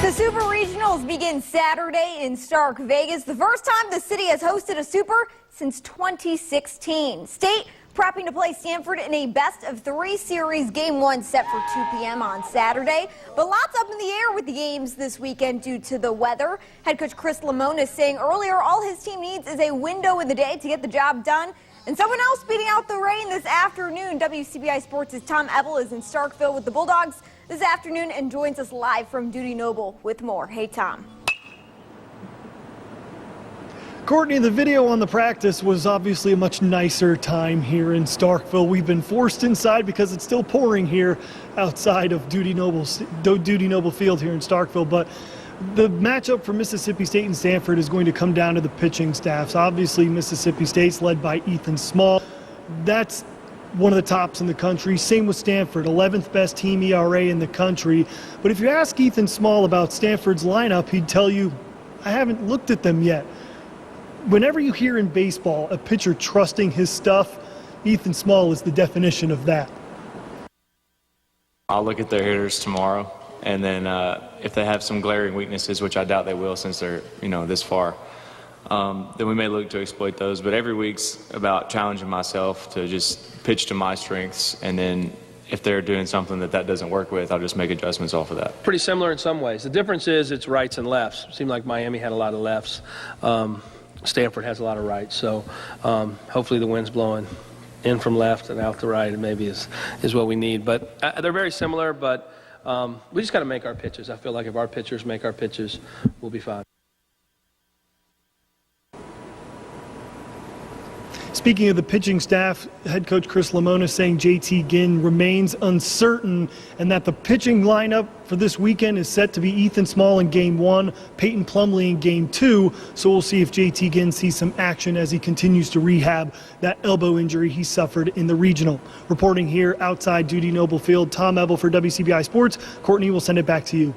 The Super Regionals begin Saturday in Stark Vegas, the first time the city has hosted a Super since 2016. State prepping to play Stanford in a best-of-3 series. Game 1 set for 2 p.m. on Saturday. But lots up in the air with the games this weekend due to the weather. Head coach Chris Lemonis saying earlier all his team needs is a window in the day to get the job done. And someone else beating out the rain this afternoon. WCBI Sports' Tom Ebel is in Starkville with the Bulldogs this afternoon and joins us live from Dudy Noble with more. Hey, Tom. Courtney, the video on the practice was obviously a much nicer time here in Starkville. We've been forced inside because it's still pouring here outside of Dudy Noble Field here in Starkville. But the matchup for Mississippi State and Stanford is going to come down to the pitching staffs. Obviously, Mississippi State's led by Ethan Small. That's one of the tops in the country. Same with Stanford, 11th best team ERA in the country. But if you ask Ethan Small about Stanford's lineup, he'd tell you, I haven't looked at them yet. Whenever you hear in baseball a pitcher trusting his stuff, Ethan Small is the definition of that. I'll look at their hitters tomorrow, and then if they have some glaring weaknesses, which I doubt they will since they're this far, then we may look to exploit those. But every week's about challenging myself to just pitch to my strengths, and then if they're doing something that doesn't work with, I'll just make adjustments off of that. Pretty similar in some ways. The difference is it's rights and lefts. It seemed like Miami had a lot of lefts. Stanford has a lot of rights, so hopefully the wind's blowing in from left and out to right, and maybe is what we need. But they're very similar, but we just got to make our pitches. I feel like if our pitchers make our pitches, we'll be fine. Speaking of the pitching staff, head coach Chris Lemonis saying JT Ginn remains uncertain and that the pitching lineup for this weekend is set to be Ethan Small in Game 1, Peyton Plumlee in Game 2. So we'll see if JT Ginn sees some action as he continues to rehab that elbow injury he suffered in the regional. Reporting here outside Dudy Noble Field, Tom Ebel for WCBI Sports. Courtney, will send it back to you.